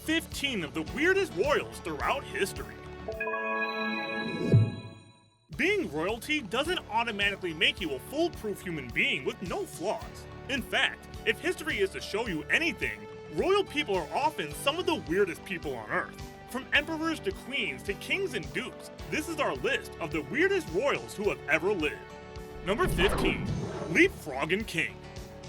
15 of the weirdest royals throughout history. Being royalty doesn't automatically make you a foolproof human being with no flaws. In fact, if history is to show you anything, royal people are often some of the weirdest people on Earth. From emperors to queens to kings and dukes, this is our list of the weirdest royals who have ever lived. Number 15. Leapfrogging King.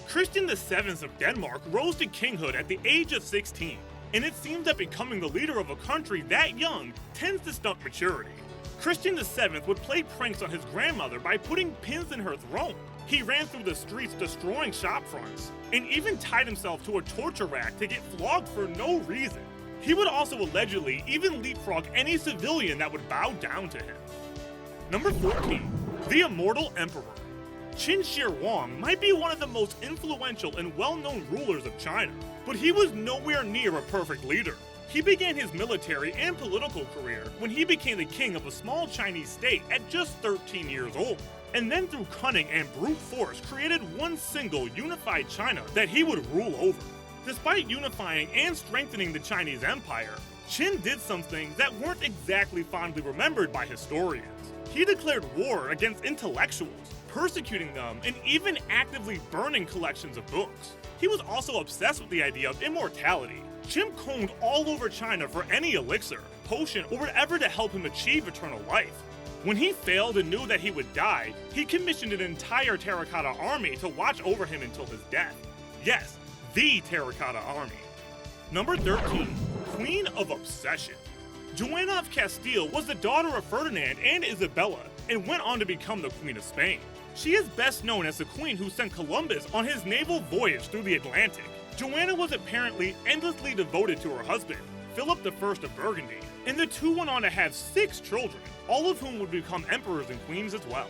Christian VII of Denmark rose to kinghood at the age of 16, and it seems that becoming the leader of a country that young tends to stunt maturity. Christian VII would play pranks on his grandmother by putting pins in her throne. He ran through the streets destroying shopfronts, and even tied himself to a torture rack to get flogged for no reason. He would also allegedly even leapfrog any civilian that would bow down to him. Number 14. The Immortal Emperor. Qin Shi Huang might be one of the most influential and well-known rulers of China, but he was nowhere near a perfect leader. He began his military and political career when he became the king of a small Chinese state at just 13 years old, and then through cunning and brute force created one single unified China that he would rule over. Despite unifying and strengthening the Chinese Empire, Qin did some things that weren't exactly fondly remembered by historians. He declared war against intellectuals, persecuting them, and even actively burning collections of books. He was also obsessed with the idea of immortality. Qin combed all over China for any elixir, potion, or whatever to help him achieve eternal life. When he failed and knew that he would die, he commissioned an entire terracotta army to watch over him until his death. Yes, the terracotta army. Number 13. Queen of Obsession. Joanna of Castile was the daughter of Ferdinand and Isabella, and went on to become the Queen of Spain. She is best known as the queen who sent Columbus on his naval voyage through the Atlantic. Joanna was apparently endlessly devoted to her husband, Philip I of Burgundy, and the two went on to have 6 children, all of whom would become emperors and queens as well.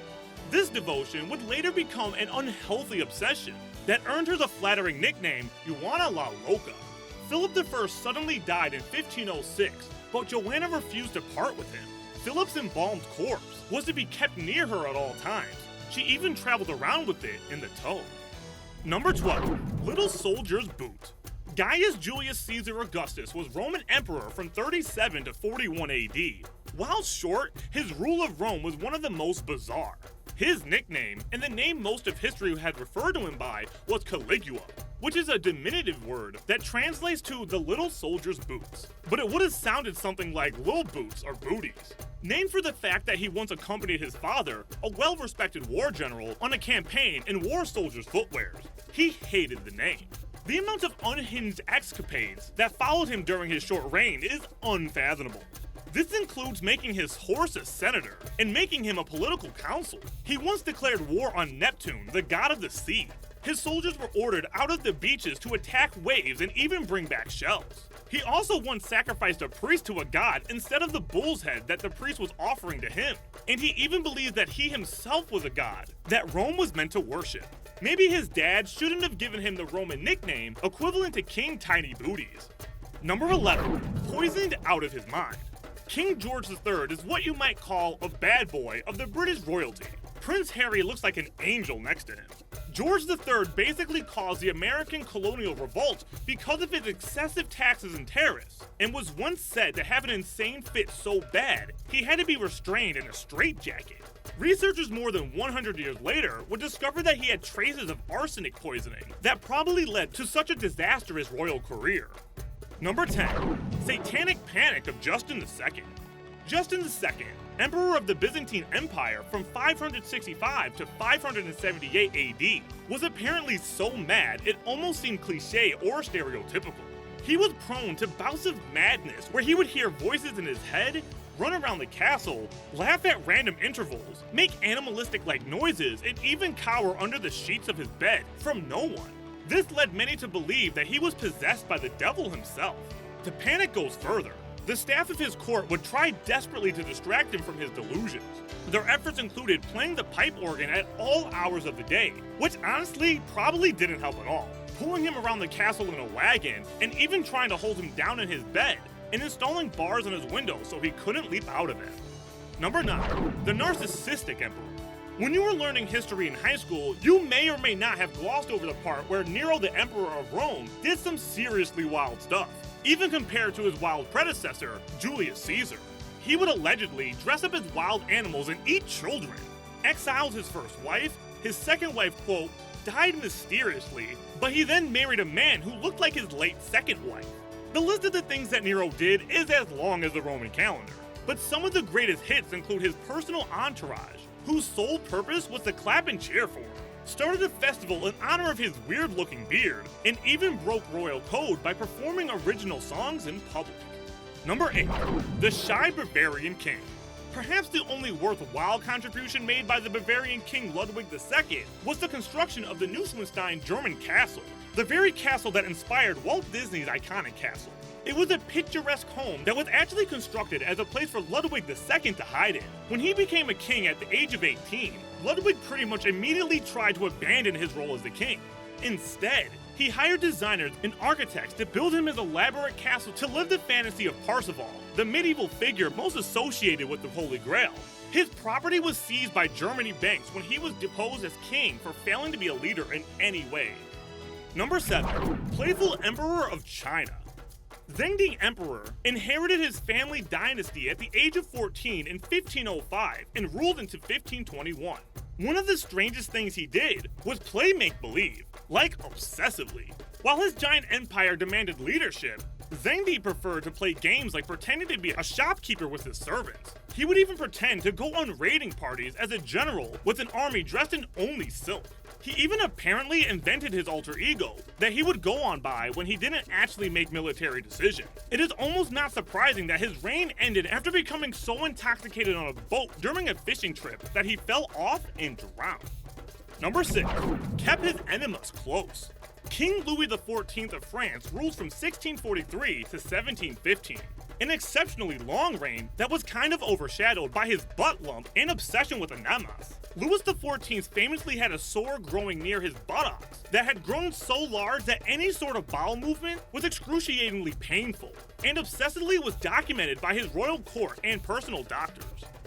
This devotion would later become an unhealthy obsession that earned her the flattering nickname Juana la Loca. Philip I suddenly died in 1506, but Joanna refused to part with him. Philip's embalmed corpse was to be kept near her at all times. She even traveled around with it in the tow. Number 12. Little Soldier's Boot. Gaius Julius Caesar Augustus was Roman emperor from 37 to 41 AD. While short, his rule of Rome was one of the most bizarre. His nickname, and the name most of history had referred to him by, was Caligula, which is a diminutive word that translates to the little soldier's boots. But it would have sounded something like Lil Boots or Booties. Named for the fact that he once accompanied his father, a well-respected war general, on a campaign and wore soldiers' footwears. He hated the name. The amount of unhinged escapades that followed him during his short reign is unfathomable. This includes making his horse a senator and making him a political counsel. He once declared war on Neptune, the god of the sea. His soldiers were ordered out of the beaches to attack waves and even bring back shells. He also once sacrificed a priest to a god instead of the bull's head that the priest was offering to him. And he even believed that he himself was a god that Rome was meant to worship. Maybe his dad shouldn't have given him the Roman nickname equivalent to King Tiny Booties. Number 11. Poisoned out of his mind. King George III is what you might call a bad boy of the British royalty. Prince Harry looks like an angel next to him. George III basically caused the American colonial revolt because of his excessive taxes and tariffs, and was once said to have an insane fit so bad he had to be restrained in a straitjacket. Researchers more than 100 years later would discover that he had traces of arsenic poisoning that probably led to such a disastrous royal career. Number 10. Satanic Panic of Justin II. Justin II, Emperor of the Byzantine Empire from 565 to 578 AD, was apparently so mad it almost seemed cliché or stereotypical. He was prone to bouts of madness where he would hear voices in his head, run around the castle, laugh at random intervals, make animalistic-like noises, and even cower under the sheets of his bed from no one. This led many to believe that he was possessed by the devil himself. The panic goes further. The staff of his court would try desperately to distract him from his delusions. Their efforts included playing the pipe organ at all hours of the day, which honestly probably didn't help at all, pulling him around the castle in a wagon, and even trying to hold him down in his bed, and installing bars on his window so he couldn't leap out of it. Number 9. The Narcissistic Emperor. When you were learning history in high school, you may or may not have glossed over the part where Nero the Emperor of Rome did some seriously wild stuff, even compared to his wild predecessor, Julius Caesar. He would allegedly dress up as wild animals and eat children, exiled his first wife, his second wife, quote, died mysteriously, but he then married a man who looked like his late second wife. The list of the things that Nero did is as long as the Roman calendar, but some of the greatest hits include his personal entourage, whose sole purpose was to clap and cheer for him, started a festival in honor of his weird-looking beard, and even broke royal code by performing original songs in public. Number 8. The Shy Bavarian King. Perhaps the only worthwhile contribution made by the Bavarian king Ludwig II was the construction of the Neuschwanstein German castle, the very castle that inspired Walt Disney's iconic castle. It was a picturesque home that was actually constructed as a place for Ludwig II to hide in. When he became a king at the age of 18, Ludwig pretty much immediately tried to abandon his role as the king. Instead, he hired designers and architects to build him his elaborate castle to live the fantasy of Parsifal, the medieval figure most associated with the Holy Grail. His property was seized by Germany banks when he was deposed as king for failing to be a leader in any way. Number 7. Playful Emperor of China. Zhengde Emperor inherited his family dynasty at the age of 14 in 1505 and ruled into 1521. One of the strangest things he did was play make-believe, like obsessively. While his giant empire demanded leadership, Zhengde preferred to play games like pretending to be a shopkeeper with his servants. He would even pretend to go on raiding parties as a general with an army dressed in only silk. He even apparently invented his alter ego that he would go on by when he didn't actually make military decisions. It is almost not surprising that his reign ended after becoming so intoxicated on a boat during a fishing trip that he fell off and drowned. Number 6. Kept his enemas close. King Louis XIV of France ruled from 1643 to 1715, an exceptionally long reign that was kind of overshadowed by his butt lump and obsession with Enemas. Louis XIV famously had a sore growing near his buttocks that had grown so large that any sort of bowel movement was excruciatingly painful, and obsessively was documented by his royal court and personal doctors.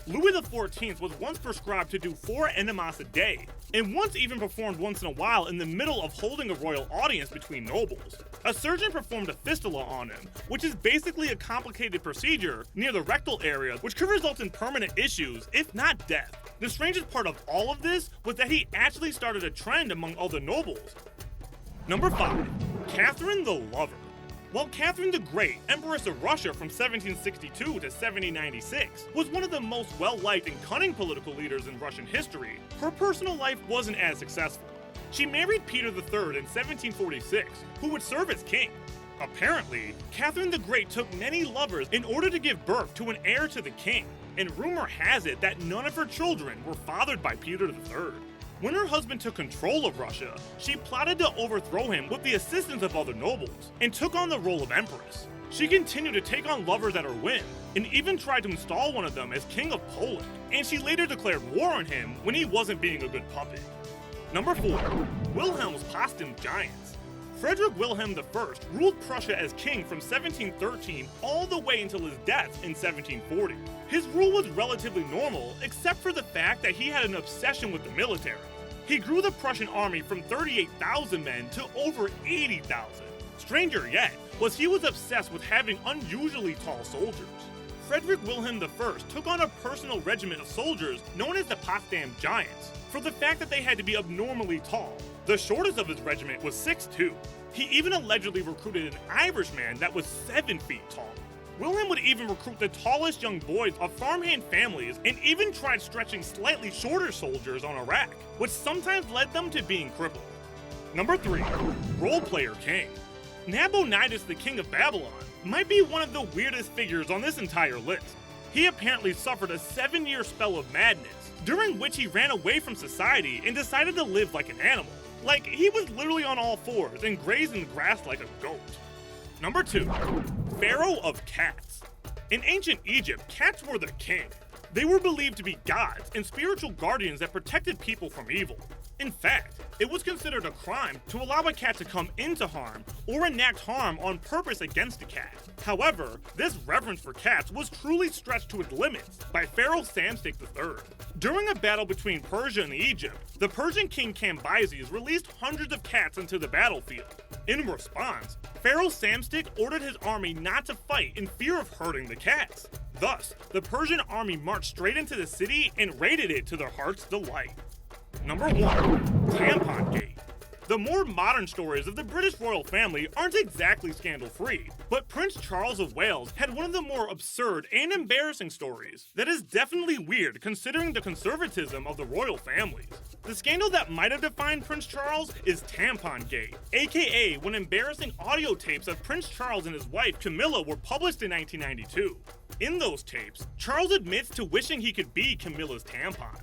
Louis XIV was once prescribed to do 4 enemas a day, and once even performed once in a while in the middle of holding a royal audience between nobles. A surgeon performed a fistula on him, which is basically a complicated procedure near the rectal area which could result in permanent issues, if not death. The strangest part of all of this was that he actually started a trend among all the nobles. Number 5. Catherine the Lover. While Catherine the Great, Empress of Russia from 1762 to 1796, was one of the most well-liked and cunning political leaders in Russian history, her personal life wasn't as successful. She married Peter III in 1746, who would serve as king. Apparently, Catherine the Great took many lovers in order to give birth to an heir to the king, and rumor has it that none of her children were fathered by Peter III. When her husband took control of Russia, she plotted to overthrow him with the assistance of other nobles, and took on the role of empress. She continued to take on lovers at her whim, and even tried to install one of them as king of Poland, and she later declared war on him when he wasn't being a good puppet. Number 4. Wilhelm's Posthum Giants. Frederick Wilhelm I ruled Prussia as king from 1713 all the way until his death in 1740. His rule was relatively normal, except for the fact that he had an obsession with the military. He grew the Prussian army from 38,000 men to over 80,000. Stranger yet was he was obsessed with having unusually tall soldiers. Frederick Wilhelm I took on a personal regiment of soldiers known as the Potsdam Giants for the fact that they had to be abnormally tall. The shortest of his regiment was 6'2". He even allegedly recruited an Irishman that was 7 feet tall. Wilhelm would even recruit the tallest young boys of farmhand families and even tried stretching slightly shorter soldiers on Iraq, which sometimes led them to being crippled. Number 3. Role Player King. Nabonidus, the king of Babylon, might be one of the weirdest figures on this entire list. He apparently suffered a 7-year spell of madness, during which he ran away from society and decided to live like an animal. Like, he was literally on all fours and grazed in the grass like a goat. Number 2. Pharaoh of Cats. In ancient Egypt, cats were the king. They were believed to be gods and spiritual guardians that protected people from evil. In fact, it was considered a crime to allow a cat to come into harm or enact harm on purpose against a cat. However, this reverence for cats was truly stretched to its limits by Pharaoh Samstic III. During a battle between Persia and Egypt, the Persian king Cambyses released hundreds of cats into the battlefield. In response, Pharaoh Samstic ordered his army not to fight in fear of hurting the cats. Thus, the Persian army marched straight into the city and raided it to their heart's delight. Number 1. Tampon Gate. The more modern stories of the British royal family aren't exactly scandal-free, but Prince Charles of Wales had one of the more absurd and embarrassing stories that is definitely weird considering the conservatism of the royal families. The scandal that might have defined Prince Charles is Tampon Gate, aka when embarrassing audio tapes of Prince Charles and his wife Camilla were published in 1992. In those tapes, Charles admits to wishing he could be Camilla's tampon.